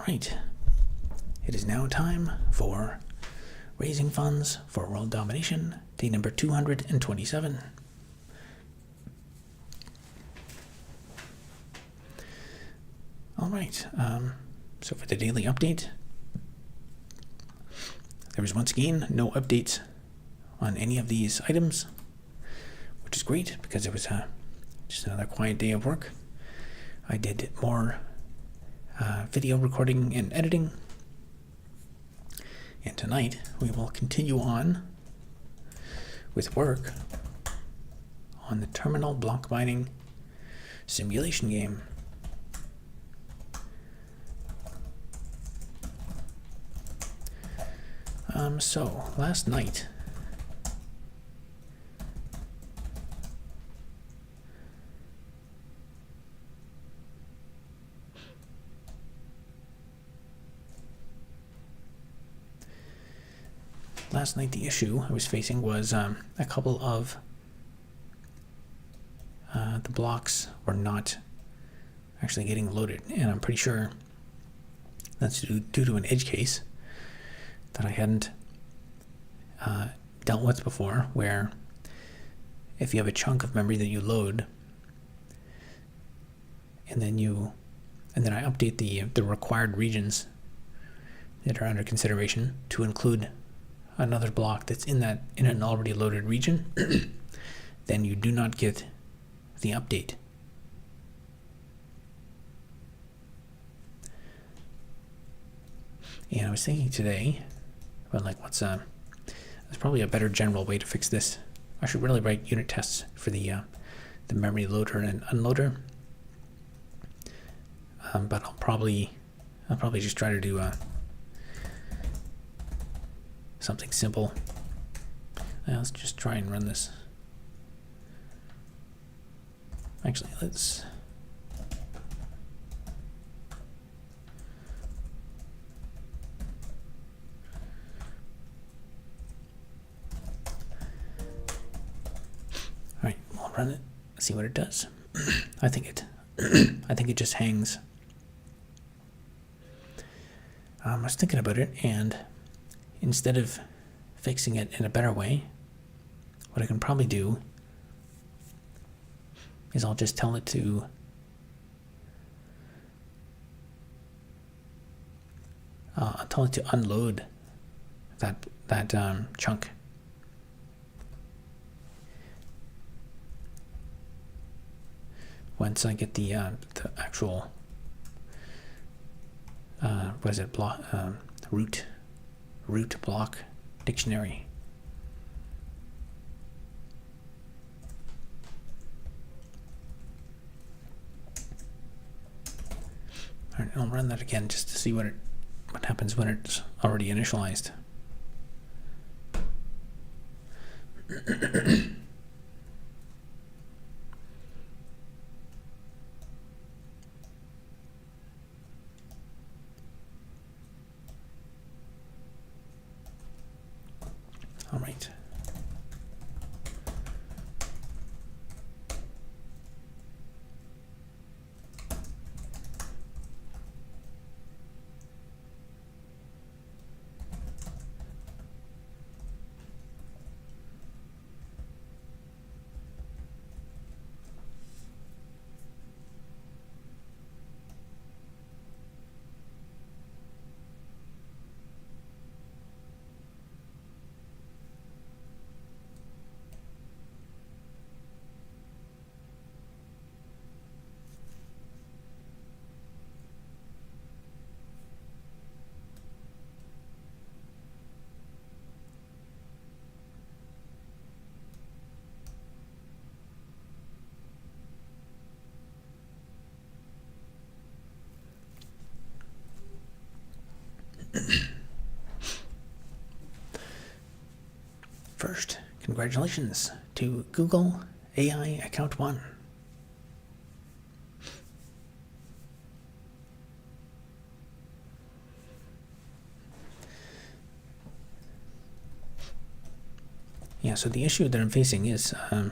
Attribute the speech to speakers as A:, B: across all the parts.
A: right. It is now time for raising funds for World Domination, day number 227. All right. So for the daily update, there was once again no updates on any of these items, which is great because it was just another quiet day of work. I did more video recording and editing. And tonight we will continue on with work on the terminal block mining simulation game. So last night the issue I was facing was a couple of the blocks were not actually getting loaded, and I'm pretty sure that's due to an edge case that I hadn't dealt with before, where if you have a chunk of memory that you load and then I update the required regions that are under consideration to include another block that's in an already loaded region, then you do not get the update. And I was thinking today about there's probably a better general way to fix this. I should really write unit tests for the memory loader and unloader. But I'll probably just try to do something simple. Let's just try and run this. Actually, let's. All right, we'll run it. See what it does. I think it just hangs. I was thinking about it, and instead of fixing it in a better way, what I can probably do is I'll just tell it to unload that chunk. Once I get the actual root block dictionary. All right, I'll run that again just to see what happens when it's already initialized. All right. First, congratulations to Google AI Account 1. Yeah, so the issue that I'm facing is the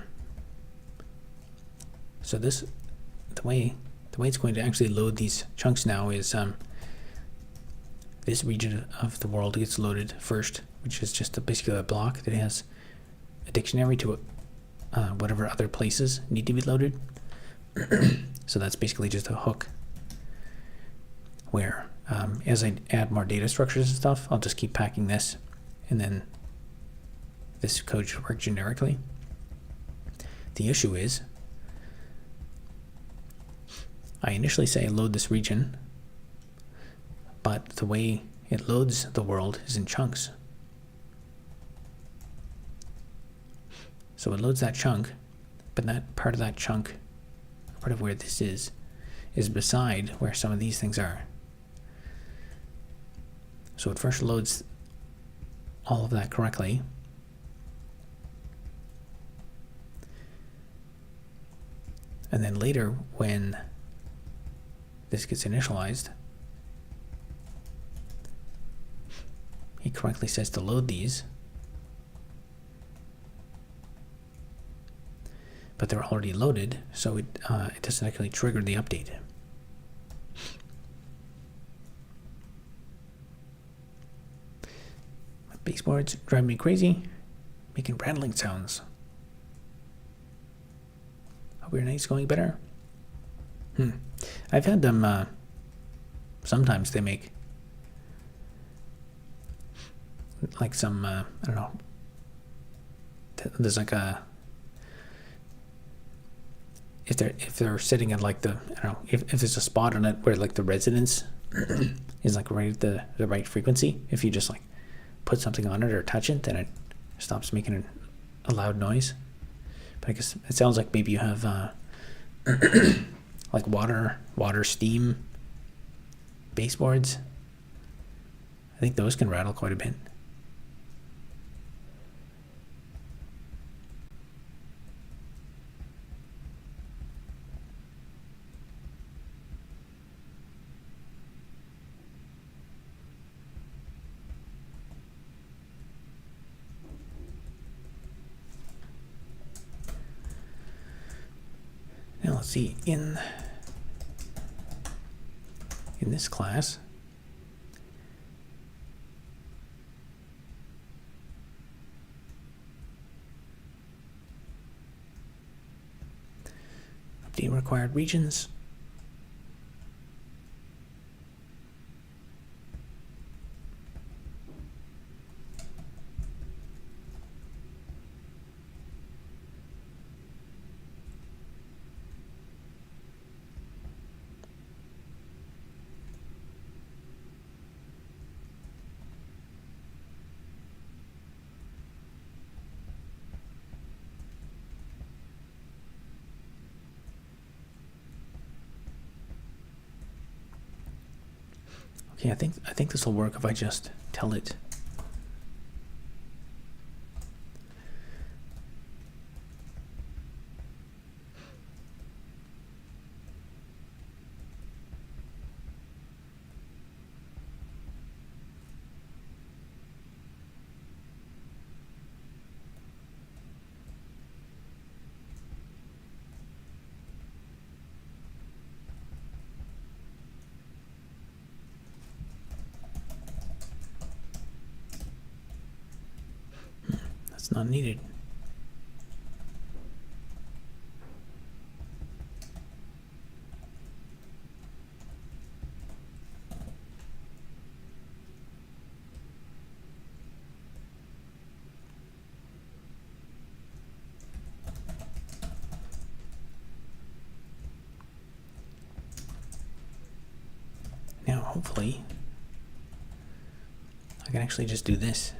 A: way it's going to actually load these chunks now is this region of the world gets loaded first, which is just basically a block that has a dictionary to whatever other places need to be loaded. So that's basically just a hook where as I add more data structures and stuff, I'll just keep packing this, and then this code should work generically. The issue is I initially say load this region, but the way it loads the world is in chunks. So it loads that chunk, but that part of that chunk, part of where this is beside where some of these things are. So it first loads all of that correctly. And then later, when this gets initialized, he correctly says to load these, but they're already loaded, so it doesn't actually trigger the update. My baseboards drive me crazy, making rattling sounds. Hope your night's going better. I've had them, sometimes they make like some, I don't know, there's like a, if they're sitting at like the, I don't know, if there's a spot on it where like the resonance is like right at the right frequency, if you just like put something on it or touch it, then it stops making a loud noise. But I guess it sounds like maybe you have like water steam baseboards. I think those can rattle quite a bit. Now let's see, in this class, update required regions. Okay, I think this will work if I just tell it. That's not needed. Now, hopefully, I can actually just do this.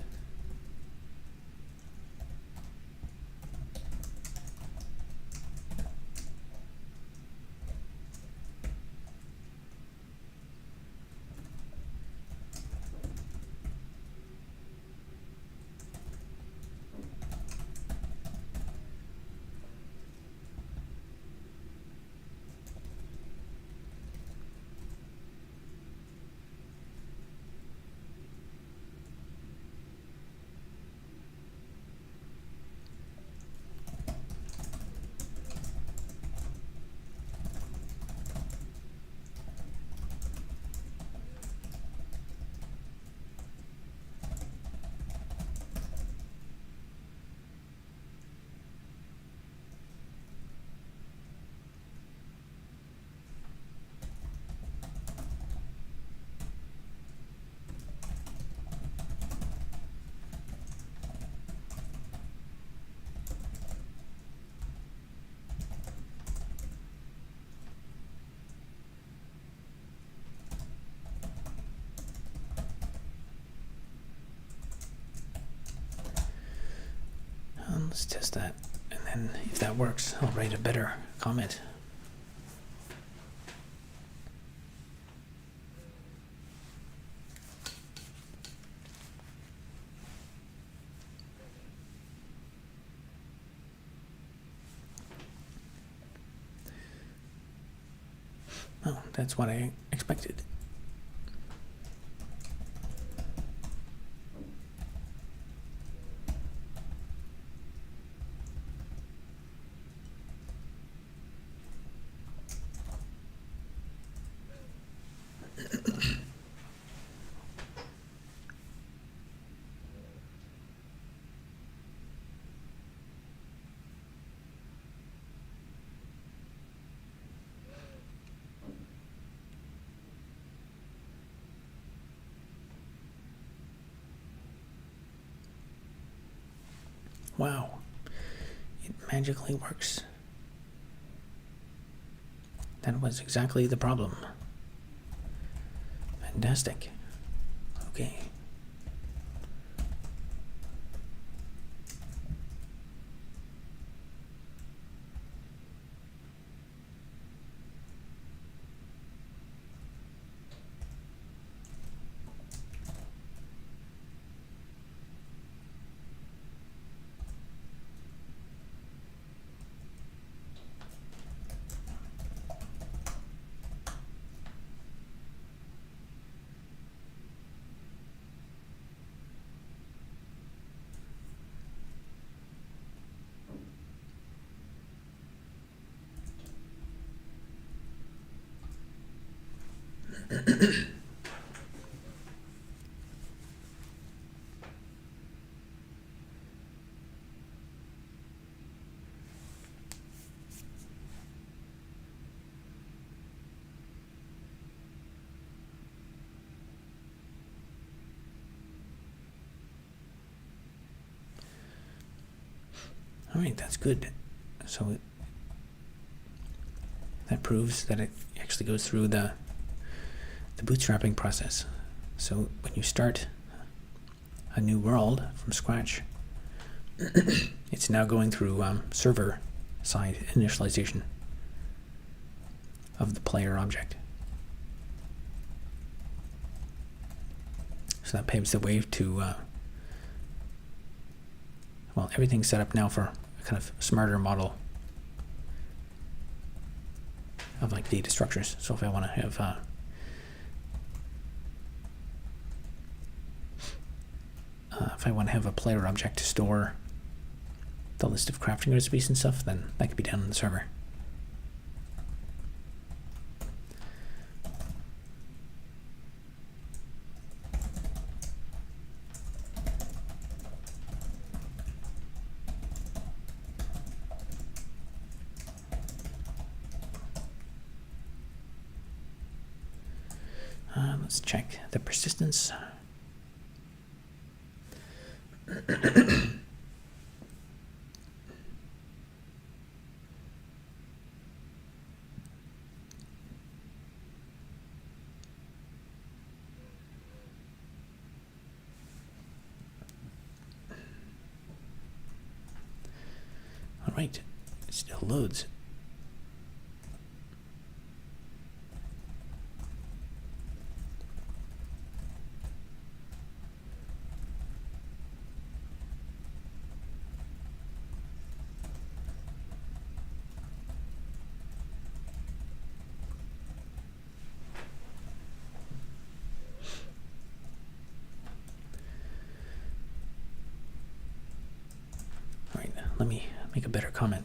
A: Let's test that, and then if that works, I'll write a better comment. Oh, that's what I expected. Wow, it magically works. That was exactly the problem. Fantastic. Okay. All right, that's good. So that proves that it actually goes through the bootstrapping process. So when you start a new world from scratch, it's now going through server side initialization of the player object. So that paves the way to well, everything's set up now for a kind of smarter model of like data structures. So if I want to have a player object to store the list of crafting recipes and stuff, then that could be done on the server. Let's check the persistence. All right, it still loads. Let me make a better comment.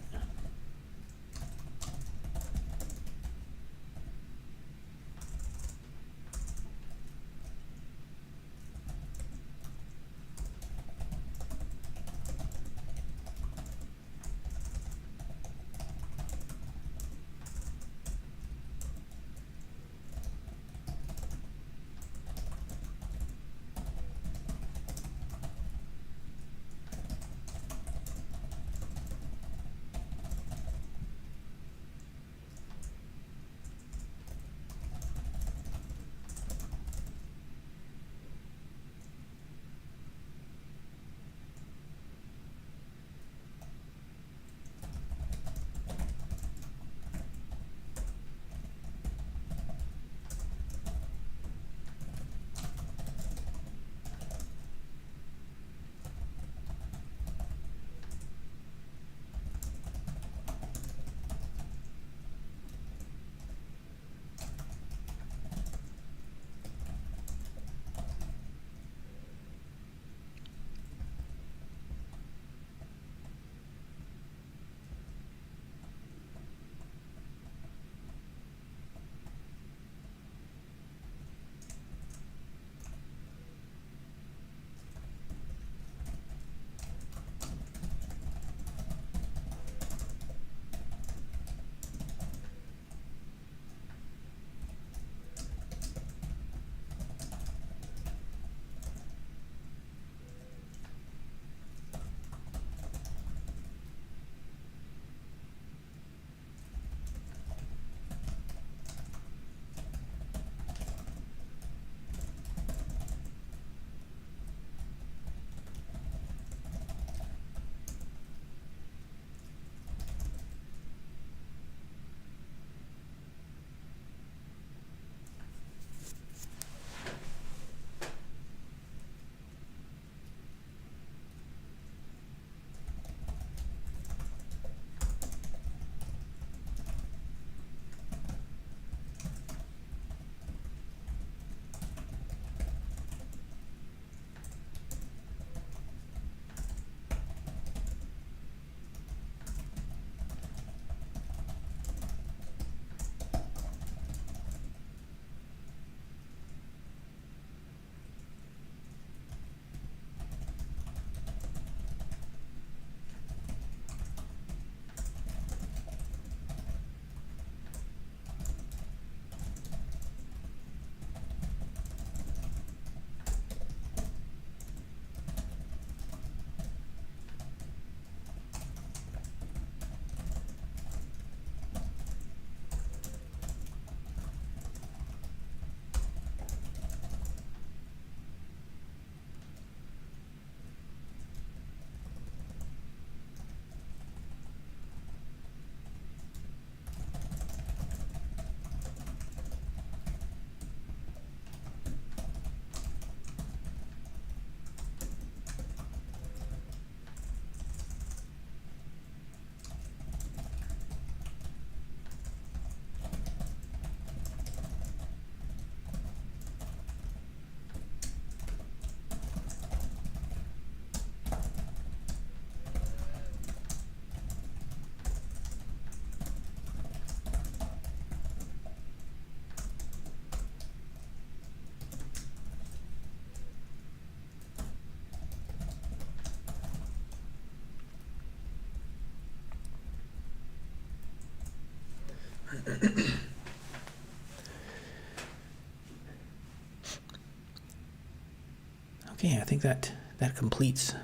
A: Okay, I think that completes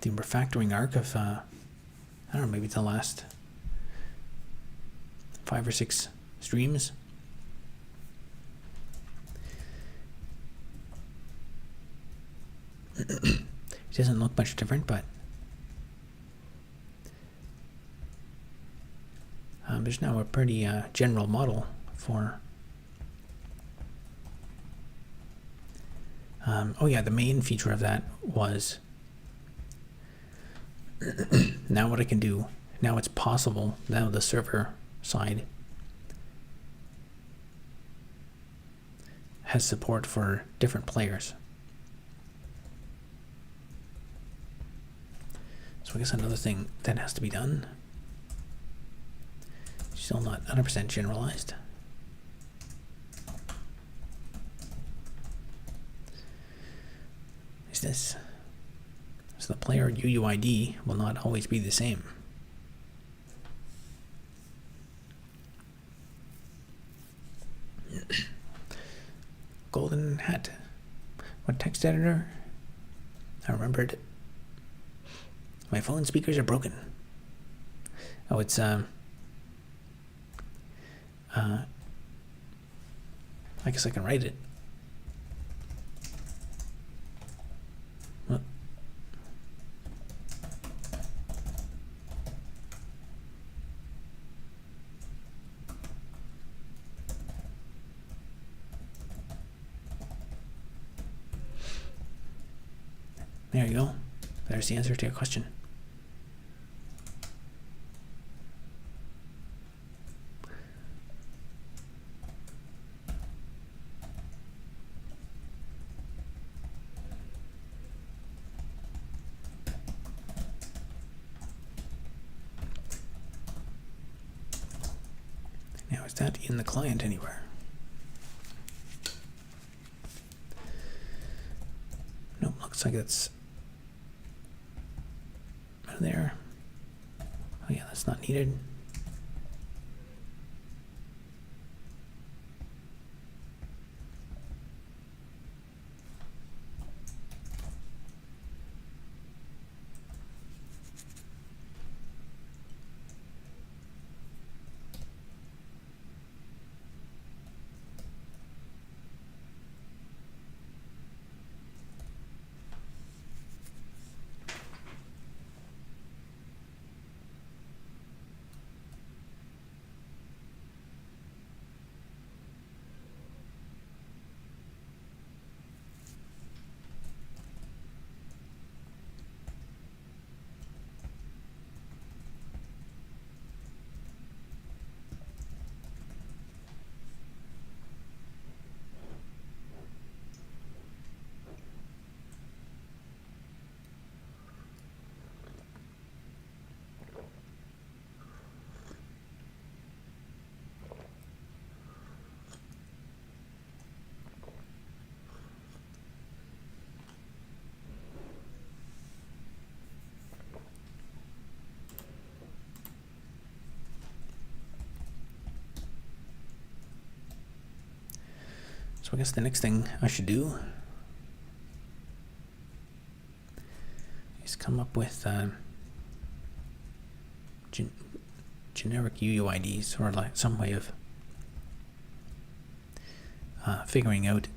A: the refactoring arc of, I don't know, maybe the last 5 or 6 streams. It doesn't look much different, but there's now a pretty general model for oh yeah, the main feature of that was now what I can do, now it's possible, now the server side has support for different players. So I guess another thing that has to be done, still not 100% generalized, is this. So the player UUID will not always be the same. Golden hat. What text editor? I remembered. My phone speakers are broken. Oh, it's I guess I can write it. Well, there you go. There's the answer to your question. Now, is that in the client anywhere? Nope, looks like it's there. Oh yeah, that's not needed. So I guess the next thing I should do is come up with generic UUIDs, or like some way of figuring out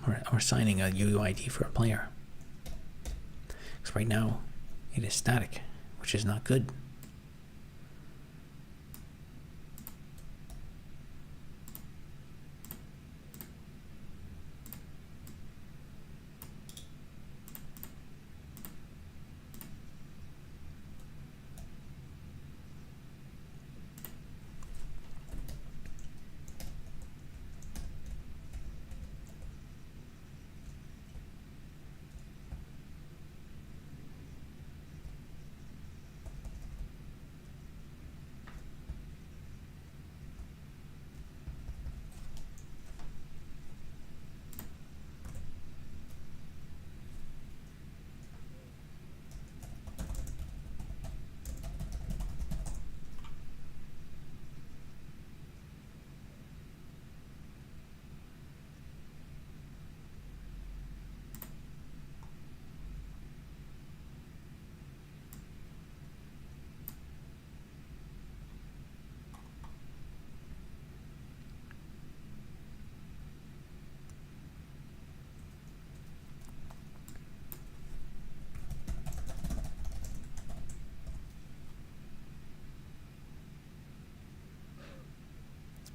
A: or assigning a UUID for a player. Because right now it is static, which is not good.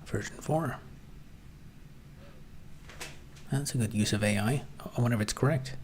A: version 4. That's a good use of AI. I wonder if it's correct.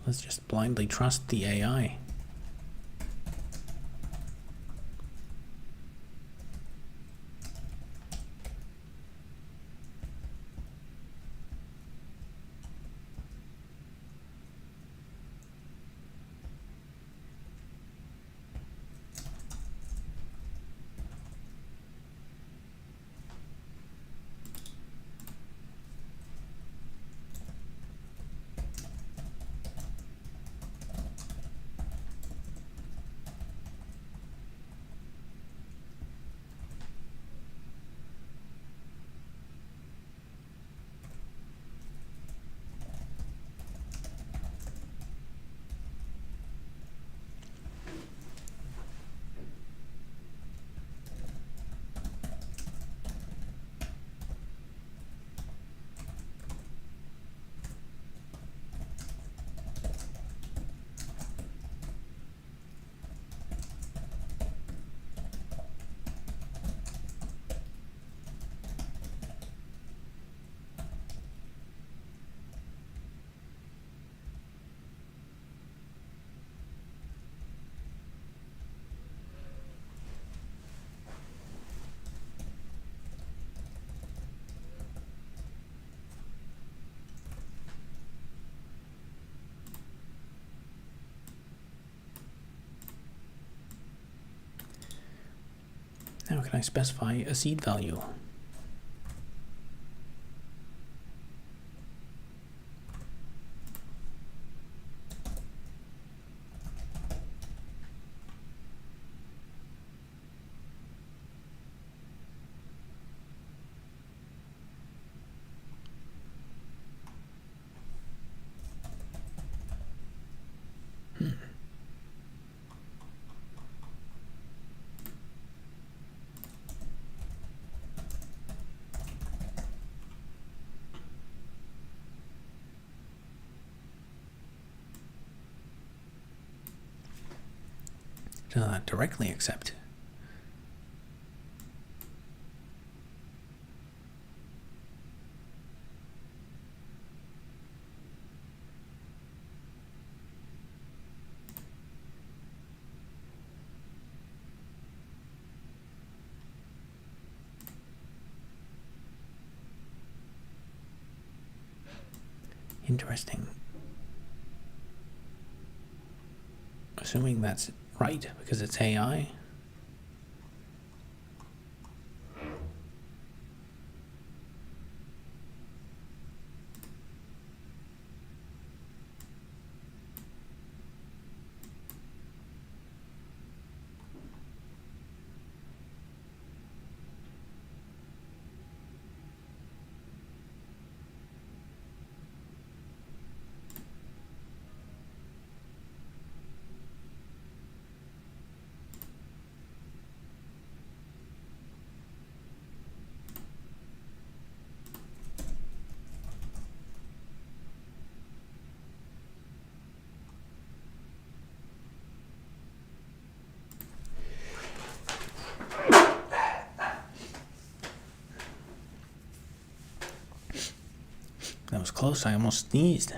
A: Let's just blindly trust the AI. Now can I specify a seed value? Does not directly accept. Interesting. Assuming that's right because it's AI. That was close. I almost sneezed.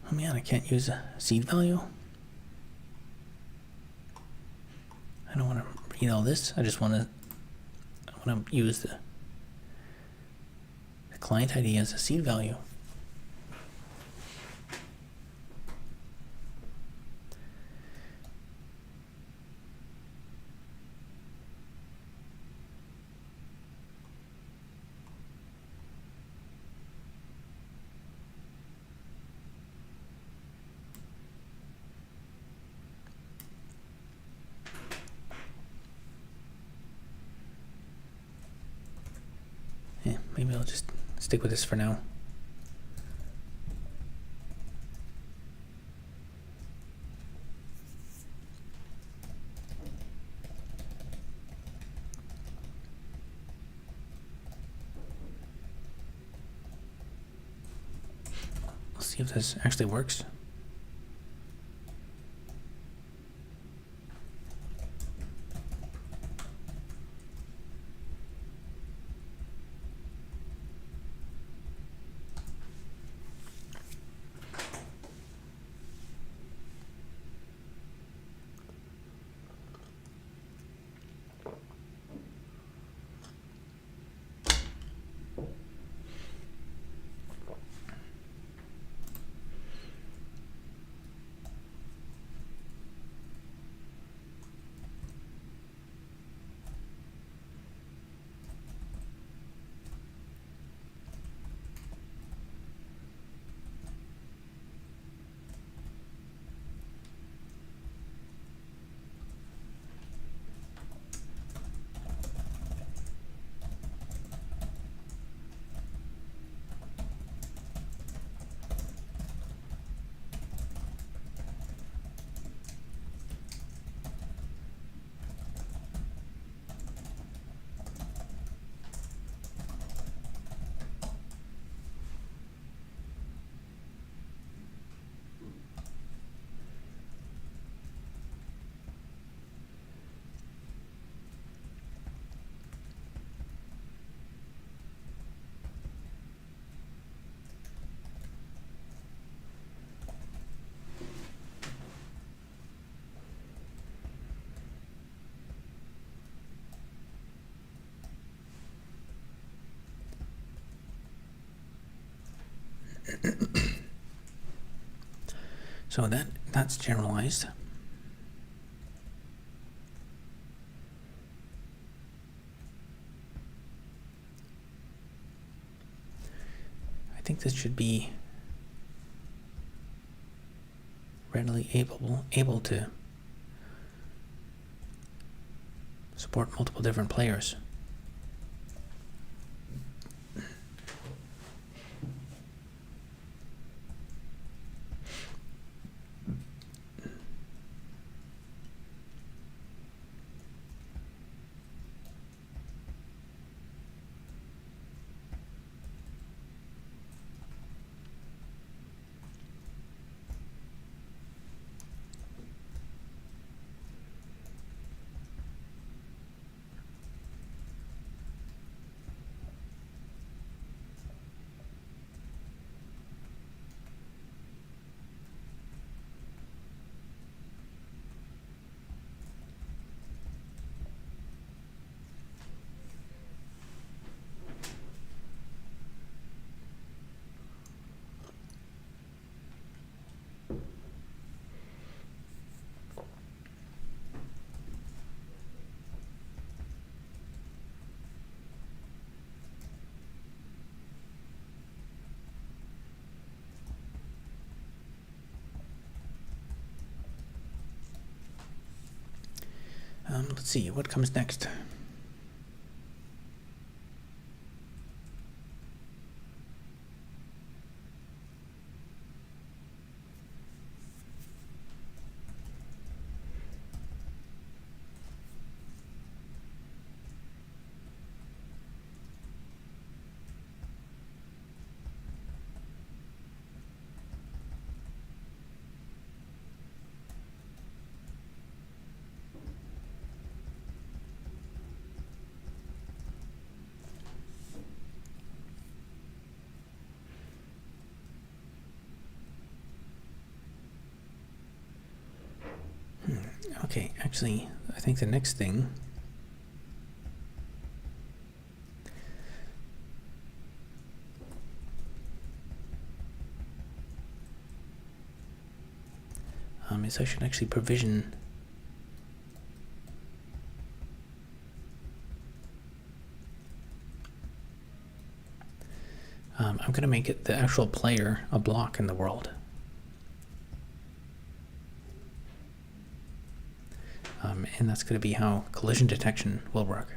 A: Oh man, I can't use a seed value. I don't want to read all this. I just want to use the client ID as a seed value. Yeah, maybe I'll just stick with this for now. Let's see if this actually works. So that's generalized. I think this should be readily able to support multiple different players. Let's see what comes next. Okay, actually, I think the next thing is I should actually provision I'm going to make it the actual player a block in the world. And that's going to be how collision detection will work.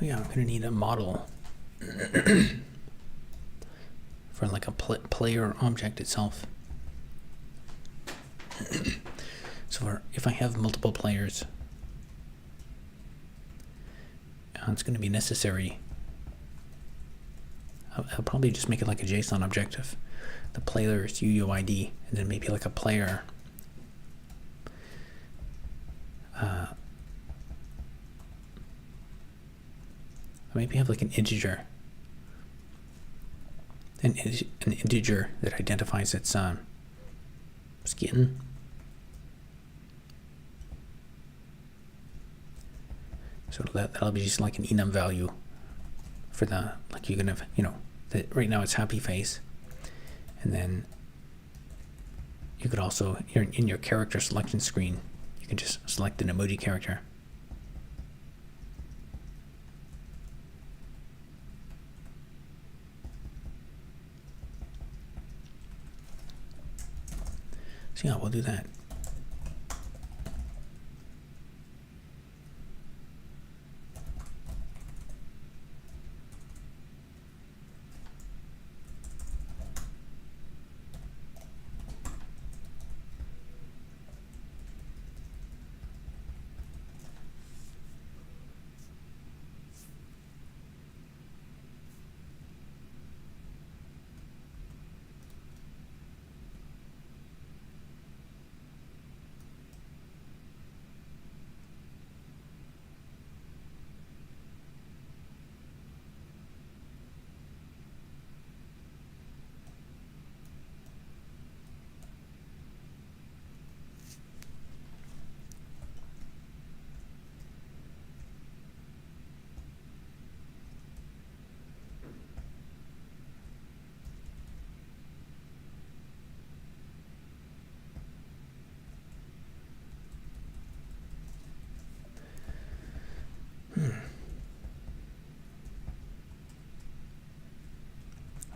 A: Oh yeah, I'm going to need a model for like a player object itself. So if I have multiple players, it's going to be necessary. I'll probably just make it like a JSON object of the player's UUID, and then maybe like a player maybe have like an integer, an integer that identifies its skin. So that'll be just like an enum value for the, like you're gonna, right now it's happy face, and then you could also, in your character selection screen, you can just select an emoji character. So yeah, we'll do that.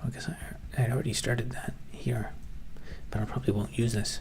A: I guess I had already started that here, but I probably won't use this.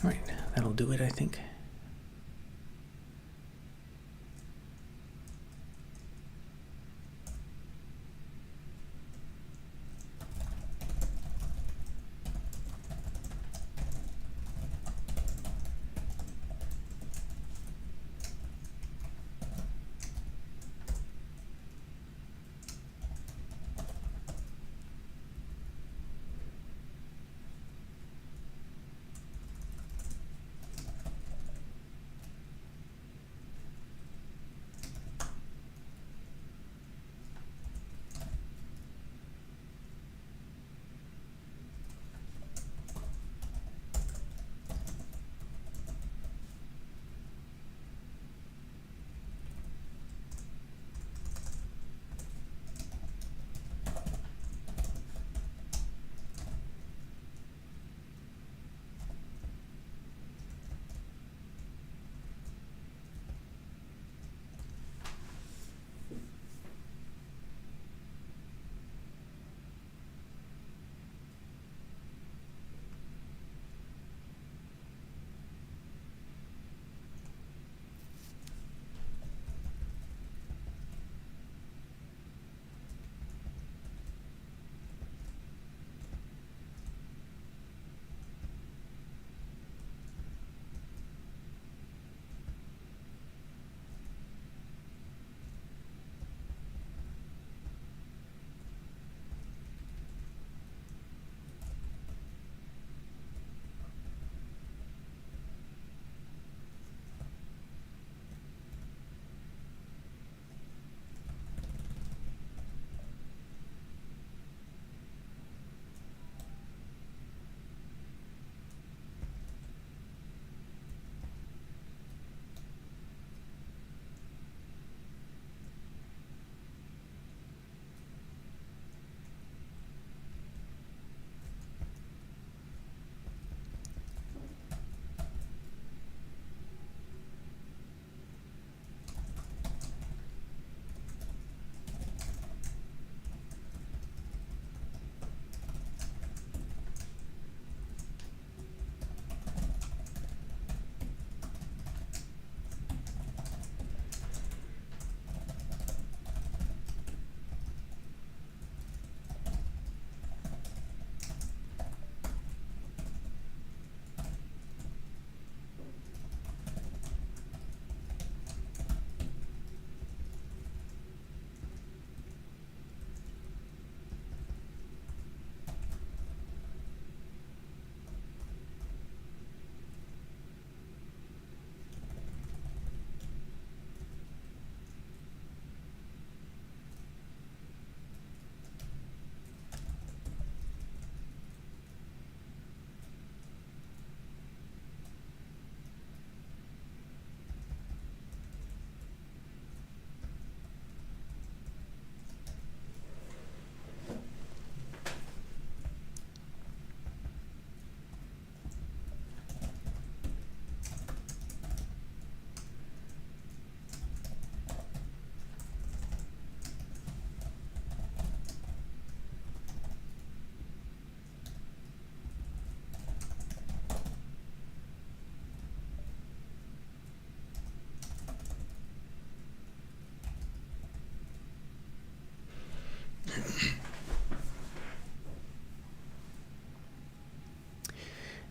A: All right, that'll do it, I think.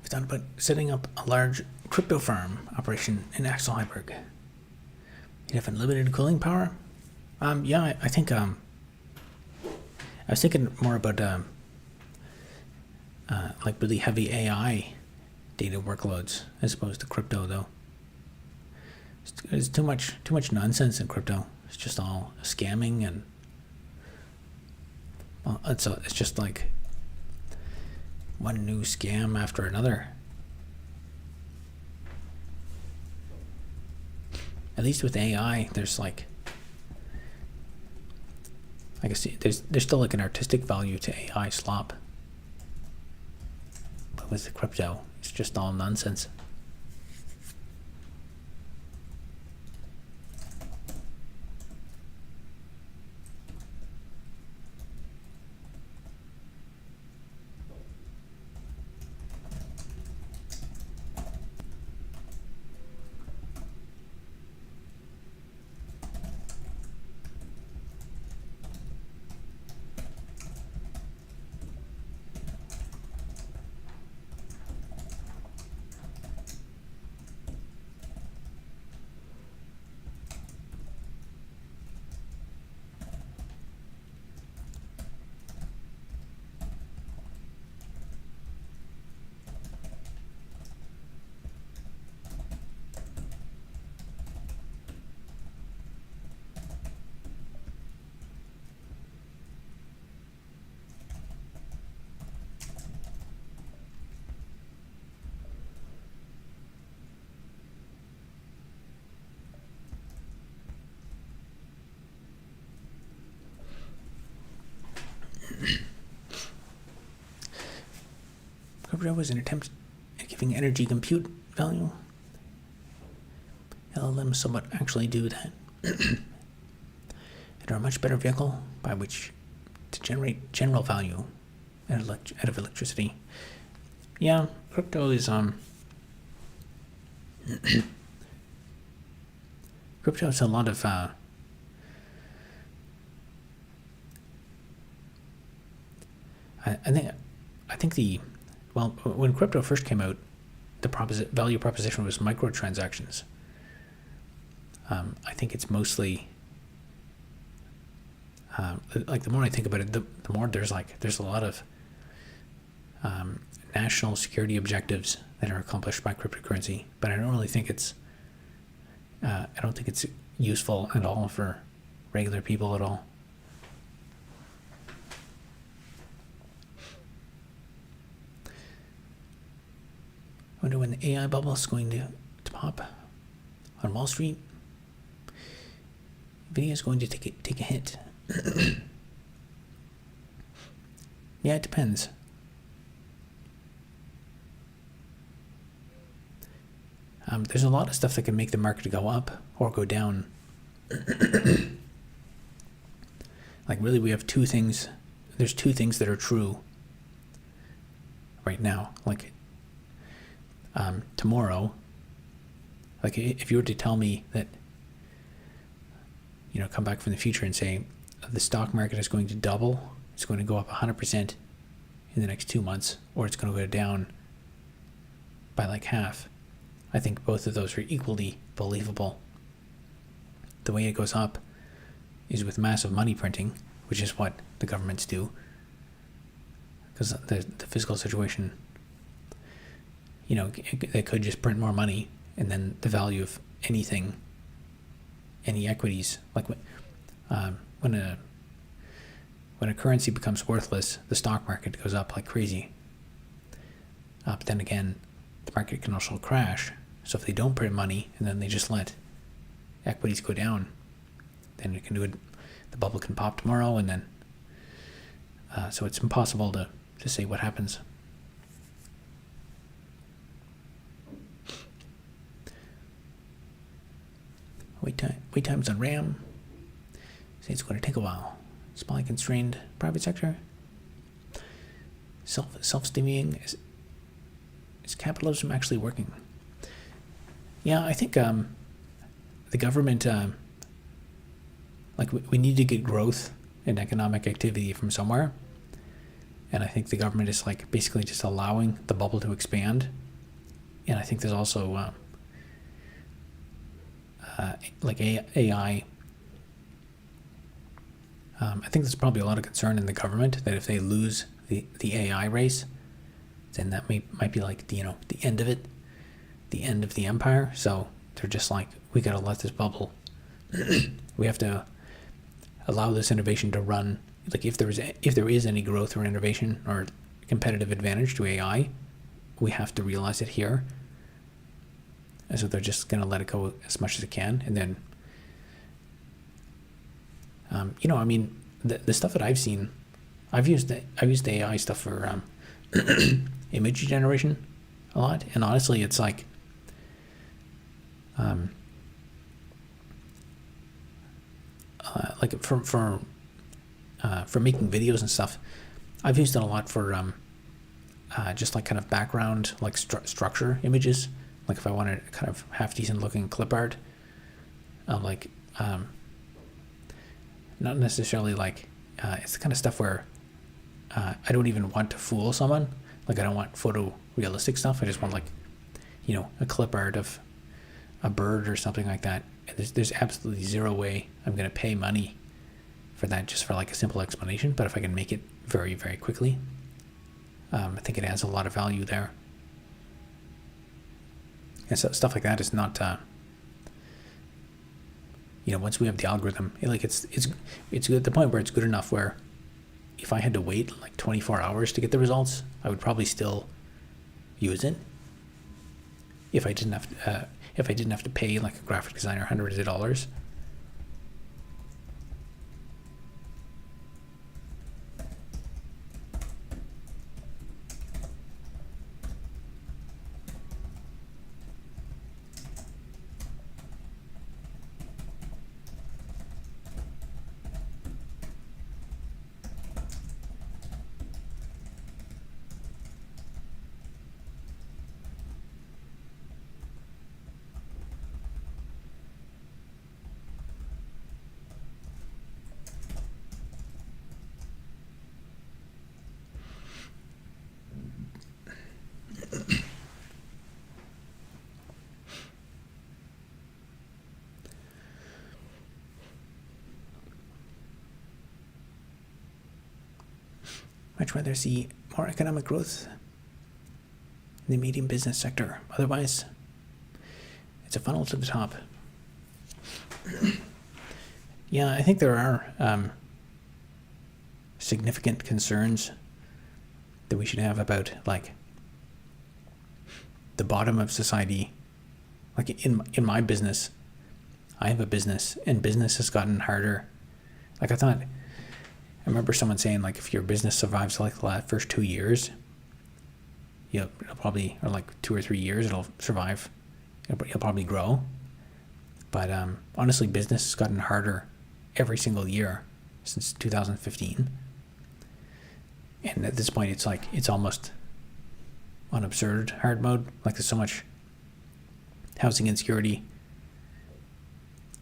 A: Done, but setting up a large crypto farm operation in Axel Heiberg. You have unlimited cooling power? Yeah, I think I was thinking more about like really heavy AI data workloads as opposed to crypto, though. It's too much nonsense in crypto. It's just all scamming, and well, it's just like one new scam after another. At least with AI, there's like, I guess there's still like an artistic value to AI slop. But with the crypto, it's just all nonsense. Crypto was an attempt at giving energy compute value. LLMs somewhat actually do that. And are a much better vehicle by which to generate general value out of electricity. Yeah, crypto is crypto is a lot of I think when crypto first came out, the value proposition was microtransactions. I think it's mostly like the more I think about it, the more there's a lot of national security objectives that are accomplished by cryptocurrency, but I don't really think it's useful at all for regular people at all. I wonder when the AI bubble is going to pop on Wall Street. Nvidia is going to take a hit. Yeah, it depends. There's a lot of stuff that can make the market go up or go down. Like really, we have two things. There's two things that are true right now. Like tomorrow, like if you were to tell me that, come back from the future and say the stock market is going to double, it's going to go up 100% in the next 2 months, or it's going to go down by like half, I think both of those are equally believable. The way it goes up is with massive money printing, which is what the governments do, because the fiscal situation, they could just print more money, and then the value of anything, any equities, like when a currency becomes worthless, the stock market goes up like crazy. But then again, the market can also crash. So if they don't print money and then they just let equities go down, then it can do it. The bubble can pop tomorrow, and then so it's impossible to say what happens. Wait times on RAM. Say it's going to take a while. Supply constrained private sector. Self-stimulating. Is capitalism actually working? Yeah, I think the government, we need to get growth and economic activity from somewhere, and I think the government is basically just allowing the bubble to expand. And I think there's also AI. I think there's probably a lot of concern in the government that if they lose the AI race, then that might be the end of it, the end of the empire. So they're just we got to let this bubble. We have to allow this innovation to run. If there is any growth or innovation or competitive advantage to AI, we have to realize it here. And so they're just going to let it go as much as it can, and then the stuff that I've seen, I've used the AI stuff for image generation a lot, and honestly, it's for making videos and stuff. I've used it a lot for just kind of background structure images. Like if I wanted kind of half decent looking clip art, not necessarily it's the kind of stuff where I don't even want to fool someone. I don't want photorealistic stuff. I just want a clip art of a bird or something like that. And there's absolutely zero way I'm going to pay money for that just for a simple explanation. But if I can make it very, very quickly, I think it adds a lot of value there. And so stuff like that is not, once we have the algorithm, it's good at the point where it's good enough where if I had to wait 24 hours to get the results, I would probably still use it. If I didn't have to pay a graphic designer hundreds of dollars. Much rather see more economic growth in the medium business sector. Otherwise, it's a funnel to the top. Yeah, I think there are significant concerns that we should have about like the bottom of society. Like in my business, I have a business, and business has gotten harder. Like I remember someone saying like if your business survives like the first 2 years, it'll probably, or like 2 or 3 years, it'll survive. It'll probably grow. But honestly, business has gotten harder every single year since 2015. And at this point, it's almost on absurd hard mode. Like there's so much housing insecurity.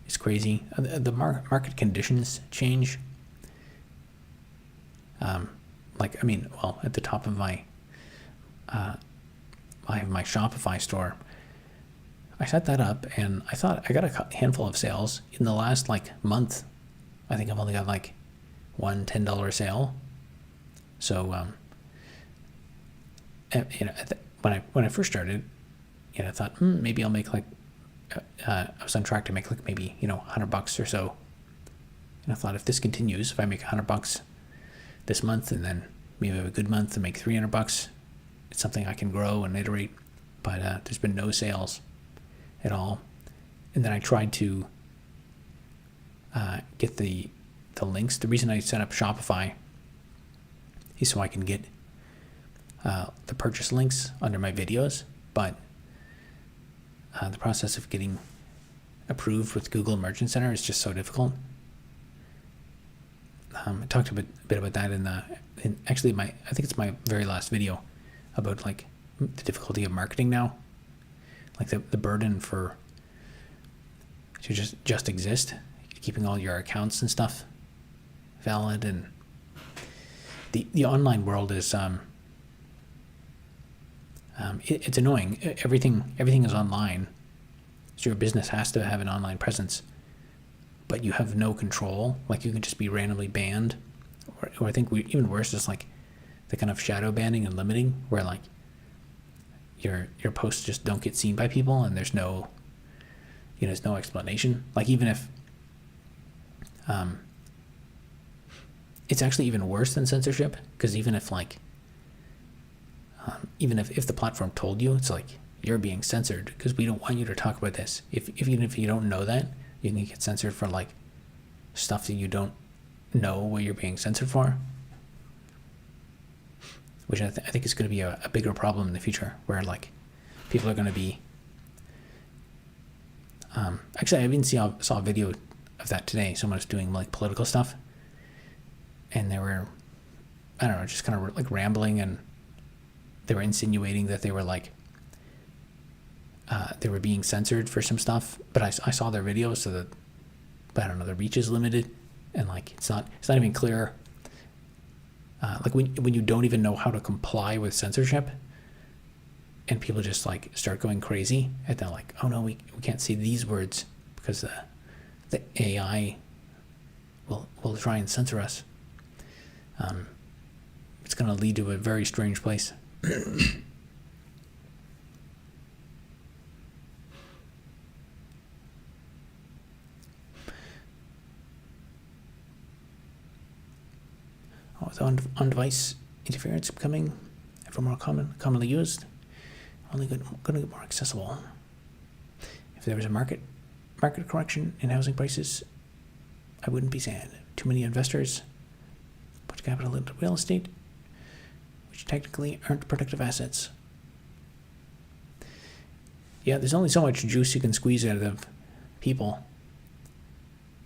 A: It's crazy. The market conditions change. At the top of I have my Shopify store. I set that up, and I thought I got a handful of sales in the last month. I think I've only got one $10 sale. So when I first started, I thought maybe I'll make I was on track to make maybe $100 or so. And I thought if this continues, if I make $100 this month, and then maybe have a good month and make $300, it's something I can grow and iterate. But there's been no sales at all. And then I tried to get the links. The reason I set up Shopify is so I can get the purchase links under my videos, but the process of getting approved with Google Merchant Center is just so difficult. I talked a bit about that in actually I think it's my very last video about the difficulty of marketing now, the burden to just exist, keeping all your accounts and stuff valid, and the online world is it's annoying. Everything is online, so your business has to have an online presence, but you have no control. You can just be randomly banned, or I think even worse is the kind of shadow banning and limiting, where your posts just don't get seen by people, and there's no explanation. Even if it's actually even worse than censorship, because even if the platform told you, it's you're being censored because we don't want you to talk about this. Even if you don't know that, you can get censored for stuff that you don't know what you're being censored for, which I think is going to be a bigger problem in the future, where people are going to be actually I even saw a video of that today. Someone was doing political stuff, and they were, I don't know, just kind of rambling, and they were insinuating that they were they were being censored for some stuff. But I saw their videos, so that, I don't know, the reach is limited, and it's not even clear. When you don't even know how to comply with censorship, and people just start going crazy, and they're oh no, we can't say these words because the AI will try and censor us. It's going to lead to a very strange place. With on-device interference becoming ever more commonly used, only going to get more accessible. If there was a market correction in housing prices, I wouldn't be sad. Too many investors put capital into real estate, which technically aren't productive assets. Yeah, there's only so much juice you can squeeze out of people.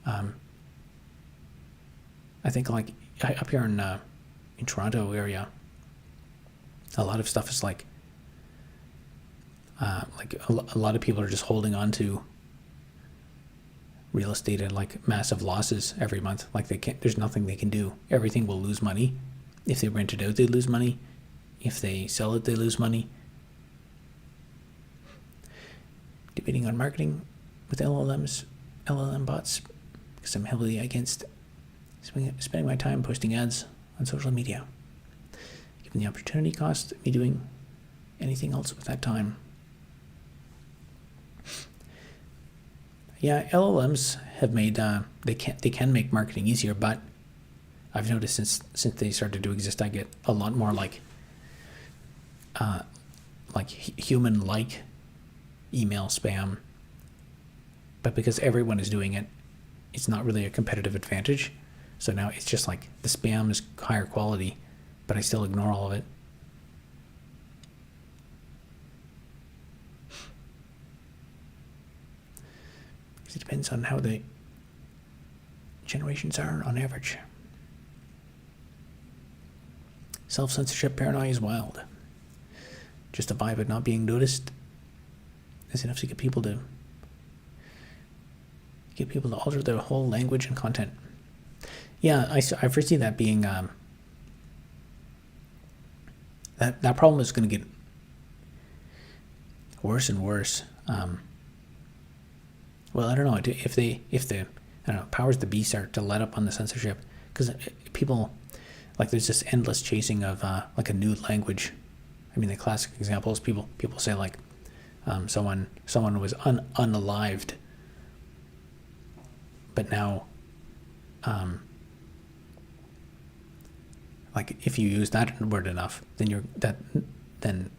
A: I think up here in Toronto area, a lot of stuff is a lot of people are just holding on to real estate at massive losses every month. There's nothing they can do. Everything will lose money. If they rent it out, they lose money. If they sell it, they lose money. Debating on marketing with LLM bots, because I'm heavily against spending my time posting ads on social media. and the opportunity cost of me doing anything else with that time. Yeah, LLMs have made they can make marketing easier, but I've noticed since they started to exist, I get a lot more like human-like email spam. But because everyone is doing it, it's not really a competitive advantage. So now it's just like the spam is higher quality, but I still ignore all of it. It depends on how the generations are on average. Self-censorship paranoia is wild. Just a vibe of not being noticed is enough to get people to alter their whole language and content. Yeah, I foresee that being that problem is going to get worse and worse. Well, I don't know if the powers that be start to let up on the censorship, because people like there's this endless chasing of like a new language. I mean, the classic example is people say like someone was unalived, but now like if you use that word enough, then then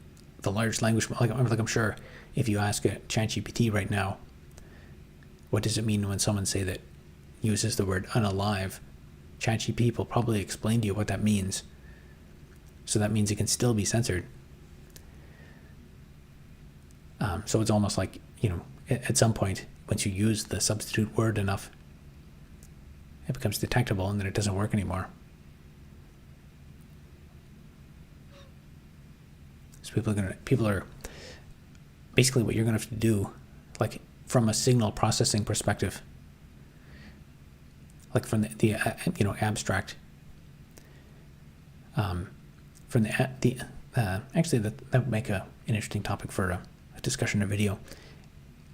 A: the large language like I'm sure if you ask a ChatGPT right now, what does it mean when someone say that uses the word unalive, ChatGPT will probably explain to you what that means. So that means it can still be censored. So it's almost like, at some point, once you use the substitute word enough, it becomes detectable and then it doesn't work anymore. So people are basically what you're going to have to do, like from a signal processing perspective, like from the abstract, from the actually that would make an interesting topic for a discussion or video.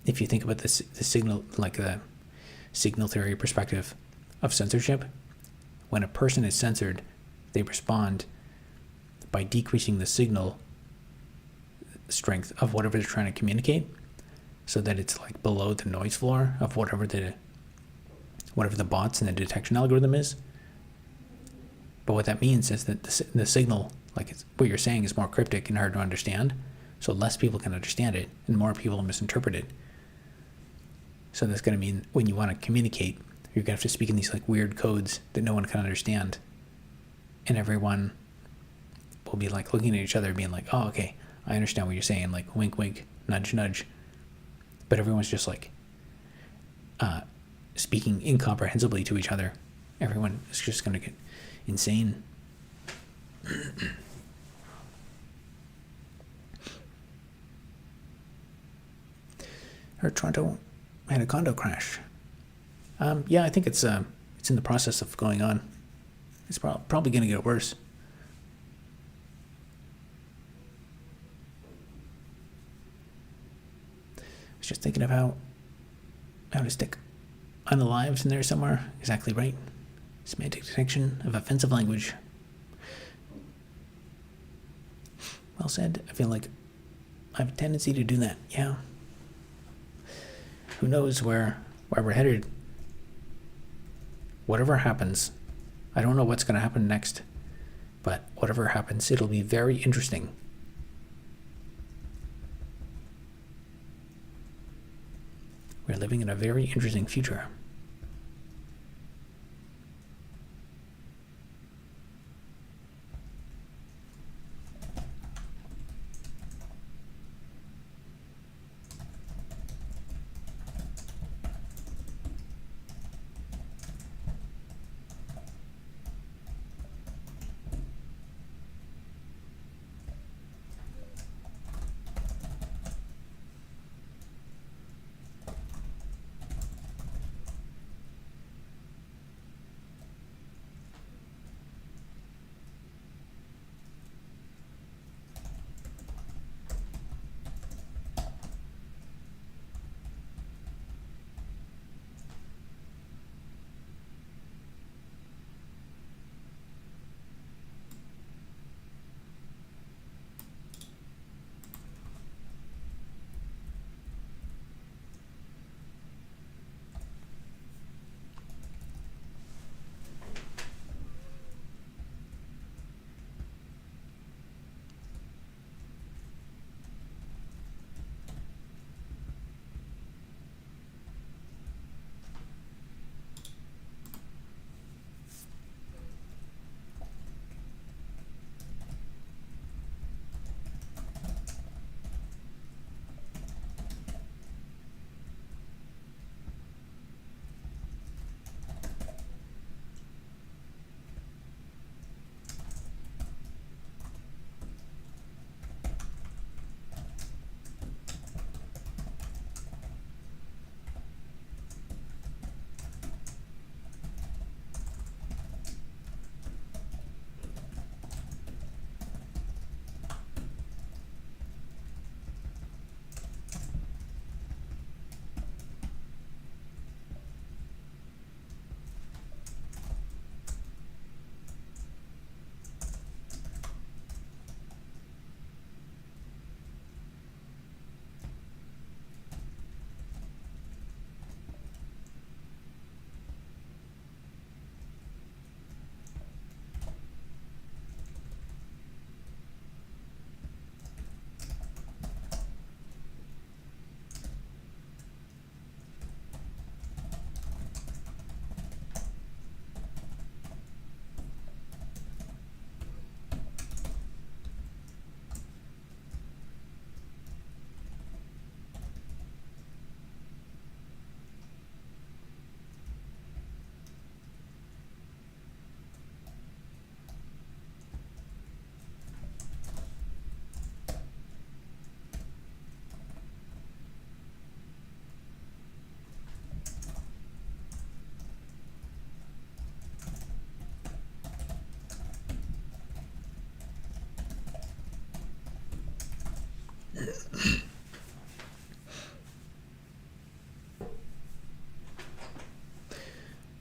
A: If you think about the signal, like the signal theory perspective of censorship, when a person is censored, they respond by decreasing the signal strength of whatever they're trying to communicate, so that it's like below the noise floor of whatever the bots and the detection algorithm is. But what that means is that the signal, like what you're saying, is more cryptic and hard to understand, so less people can understand it and more people misinterpret it. So that's going to mean when you want to communicate, you're going to have to speak in these like weird codes that no one can understand, and everyone will be like looking at each other being like, oh, okay, I understand what you're saying, like wink wink, nudge nudge. But everyone's just like speaking incomprehensibly to each other. Everyone is just going to get insane. Toronto had a condo crash. Yeah, I think it's in the process of going on. It's probably going to get worse. I was just thinking of how to stick unalives in there somewhere. Exactly right. Semantic detection of offensive language. Well said. I feel like I have a tendency to do that. Yeah. Who knows where we're headed? Whatever happens, I don't know what's going to happen next, but whatever happens, it'll be very interesting. We're living in a very interesting future.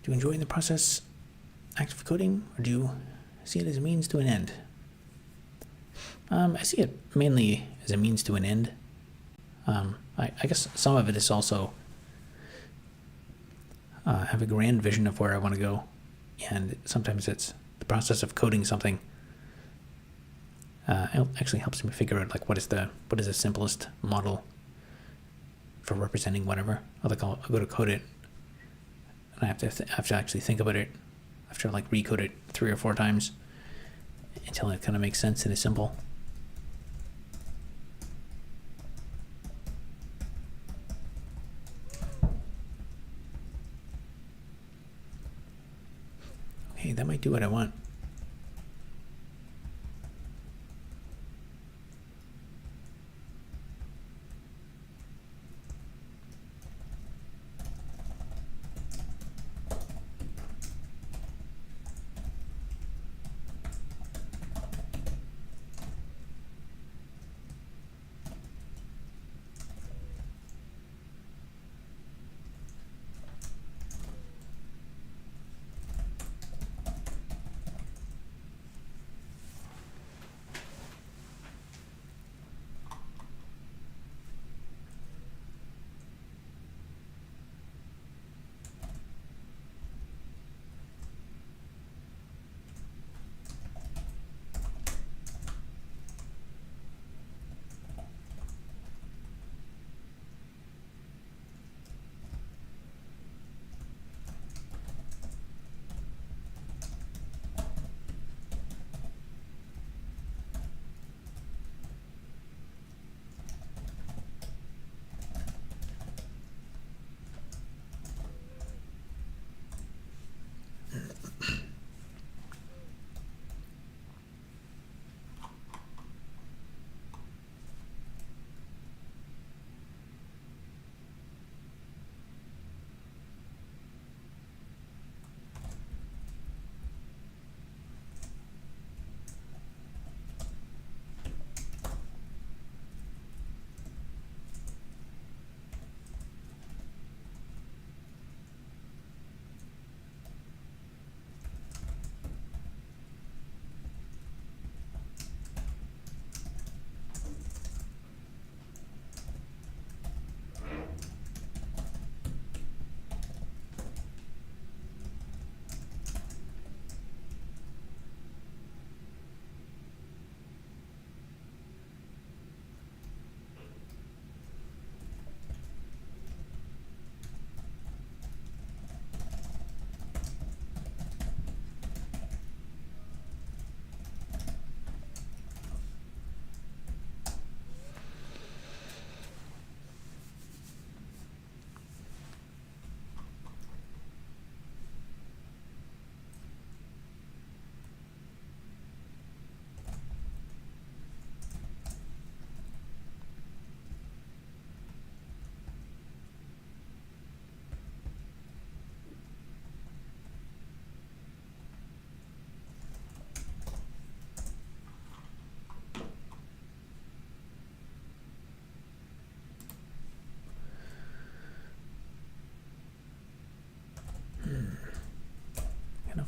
A: Do you enjoy the process active coding, or do you see it as a means to an end? I see it mainly as a means to an end. I guess some of it is also have a grand vision of where I want to go, and sometimes it's the process of coding something actually helps me figure out like what is the simplest model for representing whatever. I'll go to code it, and I have to actually think about it. I have to like recode it 3 or 4 times until it kind of makes sense and is simple. Okay, that might do what I want.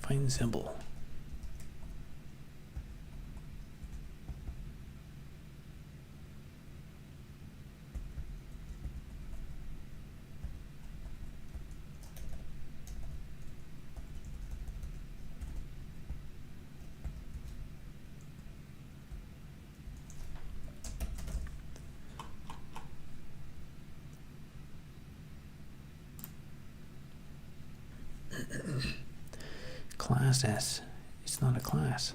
A: Find symbol. Class S. It's not a class.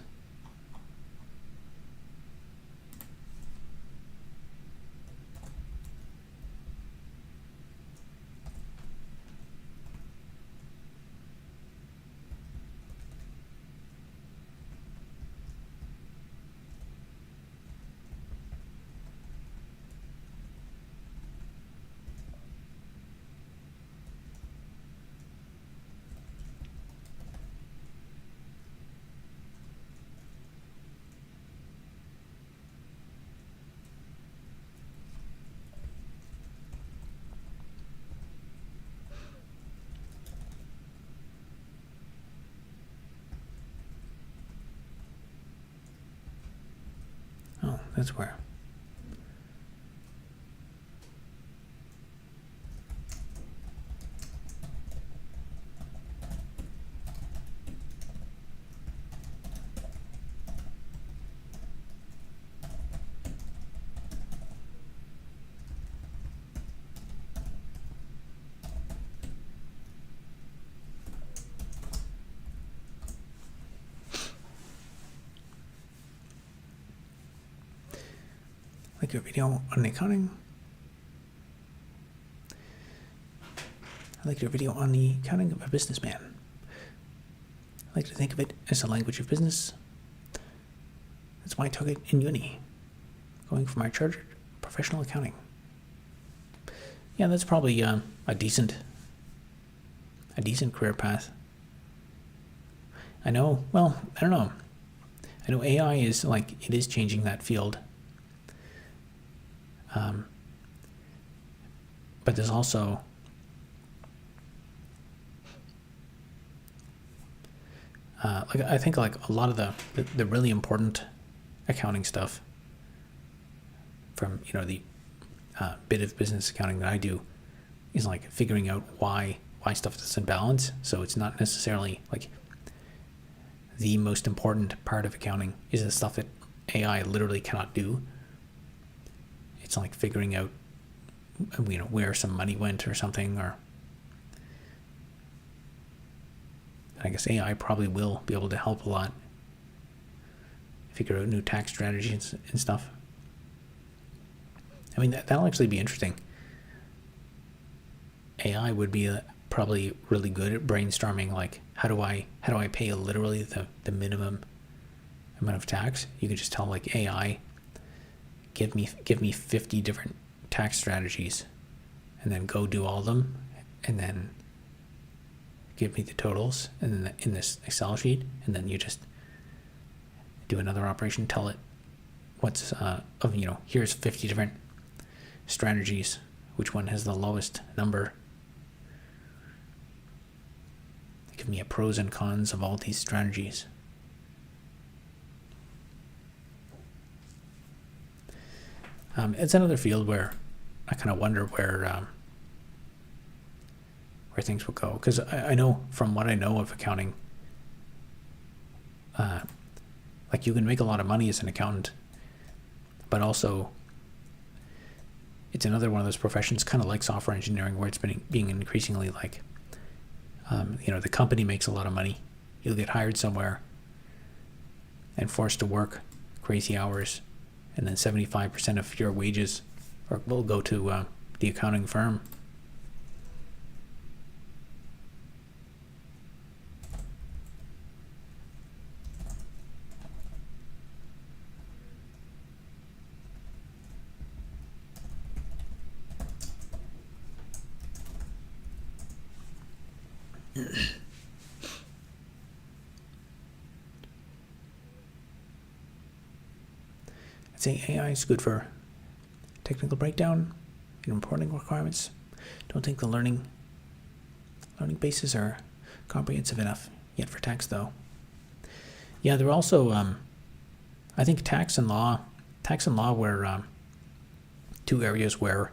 A: That's where. Like a video on accounting. I like your video on the accounting of a businessman. I like to think of it as a language of business. That's why I took it in uni, going for my chartered professional accounting. Yeah, that's probably a decent career path. I know. Well, I don't know. I know AI is it is changing that field. But there's also I think a lot of the really important accounting stuff from the bit of business accounting that I do is figuring out why stuff doesn't balance. So it's not necessarily the most important part of accounting is the stuff that AI literally cannot do. It's figuring out where some money went or something, or I guess AI probably will be able to help a lot figure out new tax strategies and stuff. I mean, that'll actually be interesting. AI would be probably really good at brainstorming how do I pay literally the minimum amount of tax. You could just tell AI, give me 50 different tax strategies and then go do all of them and then give me the totals and then in this Excel sheet, and then you just do another operation, tell it what's here's 50 different strategies, which one has the lowest number, give me a pros and cons of all these strategies. It's another field where I kind of wonder where things will go, because I know from what I know of accounting, you can make a lot of money as an accountant, but also it's another one of those professions, kind of like software engineering, where it's been being increasingly the company makes a lot of money, you'll get hired somewhere and forced to work crazy hours, and then 75% of your wages will go to the accounting firm. I'd say AI is good for technical breakdown and reporting requirements. Don't think the learning bases are comprehensive enough yet for tax, though. Yeah, there are also I think tax and law were two areas where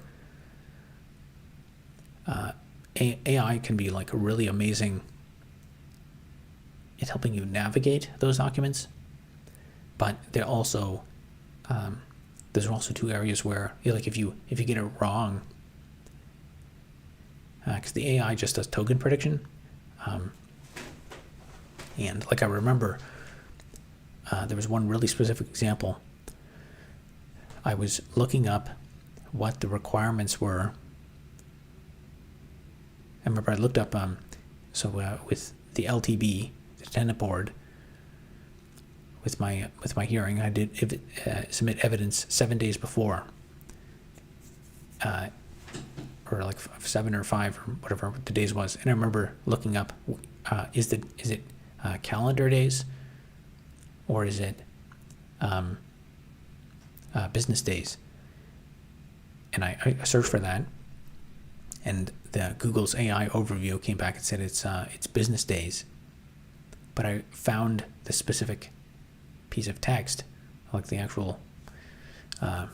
A: AI can be really amazing at helping you navigate those documents, but they're also those are also two areas where if you get it wrong, because the AI just does token prediction, and I remember there was one really specific example. I was looking up what the requirements were. I remember I looked up with the LTB, the tenant board, with my hearing, I did submit evidence 7 days before, or 7 or 5 or whatever the days was, and I remember looking up, is it calendar days, or is it business days? And I searched for that, and the Google's AI overview came back and said it's business days, but I found the specific piece of text, the actual the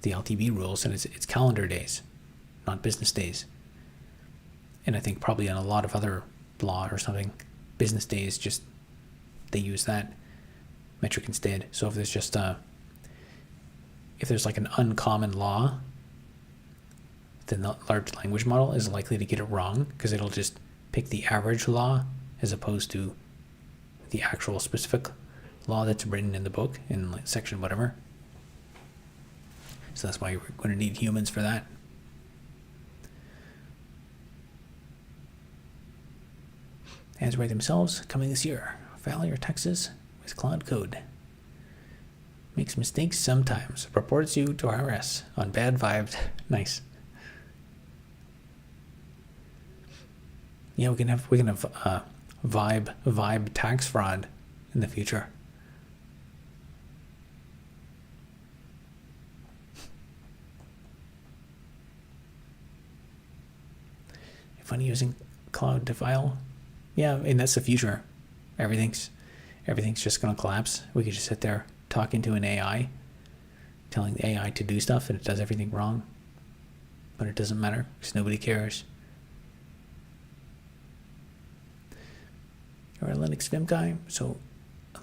A: LTV rules, and it's calendar days, not business days. And I think probably on a lot of other law or something, business days, just they use that metric instead. So if there's just if there's like an uncommon law, then the large language model is likely to get it wrong, because it'll just pick the average law as opposed to the actual specific law that's written in the book in like section whatever. So that's why we're going to need humans for that. Answer themselves coming this year. File your taxes with Cloud Code. Makes mistakes sometimes. Reports you to IRS on bad vibes. Nice. Yeah, we can have vibe tax fraud in the future. Funny using cloud to file. Yeah, and that's the future. Everything's just going to collapse. We could just sit there talking to an AI, telling the AI to do stuff, and it does everything wrong. But it doesn't matter because nobody cares. You're a Linux Vim guy, so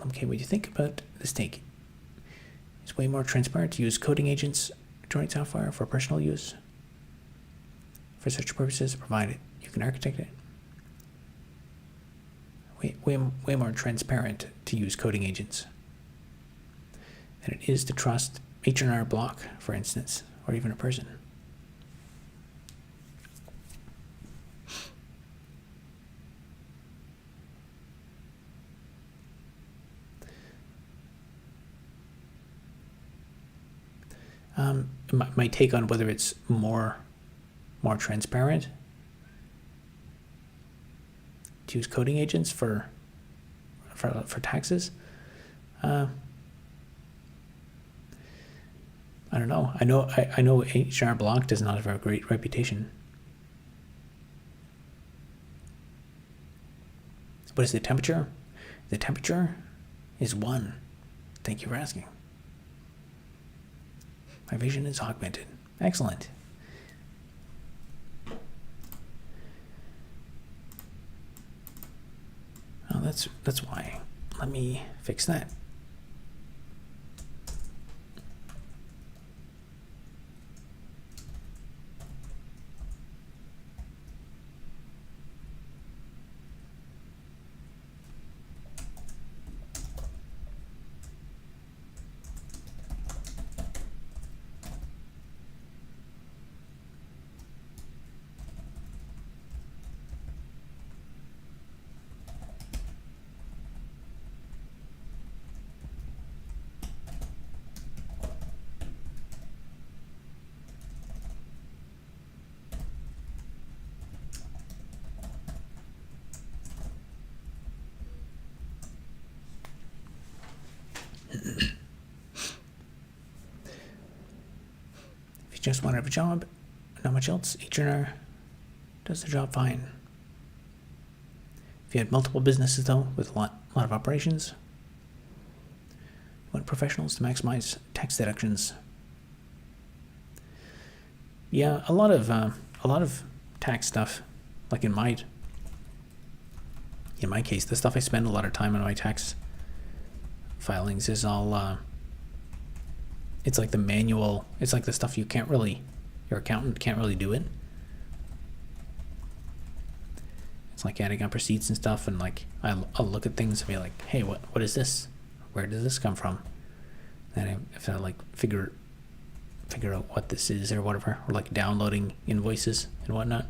A: okay, what do you think about this take? It's way more transparent to use coding agents to write software for personal use. For such purposes, provided you can architect it. Way more transparent to use coding agents than it is to trust H&R Block, for instance, or even a person. My take on whether it's more transparent to use coding agents for taxes. I don't know. I know H&R Block does not have a great reputation. What is the temperature? The temperature is 1. Thank you for asking. My vision is augmented. Excellent. Oh, that's why. Let me fix that. If you just want to have a job, not much else, H&R does the job fine. If you had multiple businesses, though, with a lot of operations, you want professionals to maximize tax deductions. Yeah, a lot of tax stuff, like in my case, the stuff I spend a lot of time on my tax filings is all it's like the manual, it's like the stuff your accountant can't really do it. It's like adding up receipts and stuff, and like I'll look at things and be like, hey, what is this? Where does this come from? Then I have to like figure out what this is or whatever, or like downloading invoices and whatnot.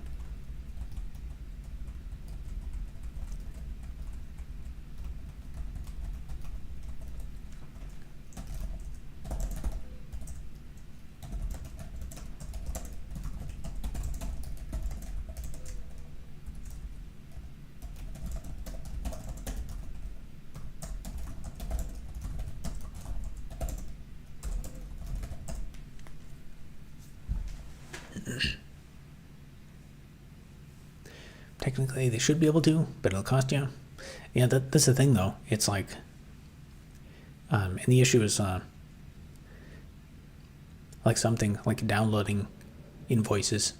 A: Technically, they should be able to, but it'll cost you. Yeah, that's the thing, though. It's like, and the issue is, like something like downloading invoices.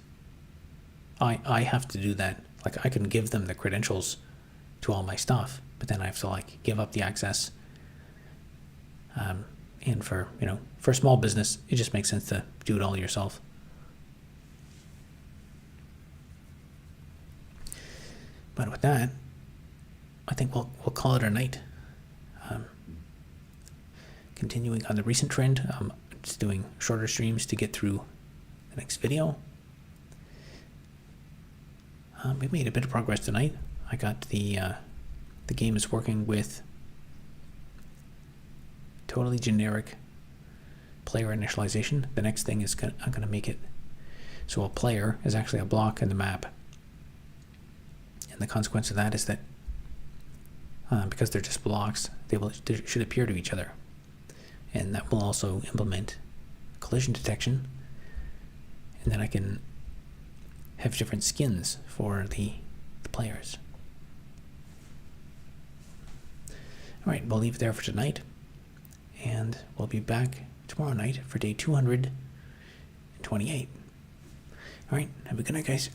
A: I have to do that. Like I can give them the credentials to all my stuff, but then I have to like give up the access. And for, for a small business, it just makes sense to do it all yourself. But with that, I think we'll call it a night. Continuing on the recent trend, just doing shorter streams to get through the next video. We made a bit of progress tonight. I got the game is working with totally generic player initialization. The next thing is I'm going to make it so a player is actually a block in the map. And the consequence of that is that because they're just blocks, they should appear to each other. And that will also implement collision detection. And then I can have different skins for the players. All right, we'll leave it there for tonight. And we'll be back tomorrow night for day 228. All right, have a good night, guys.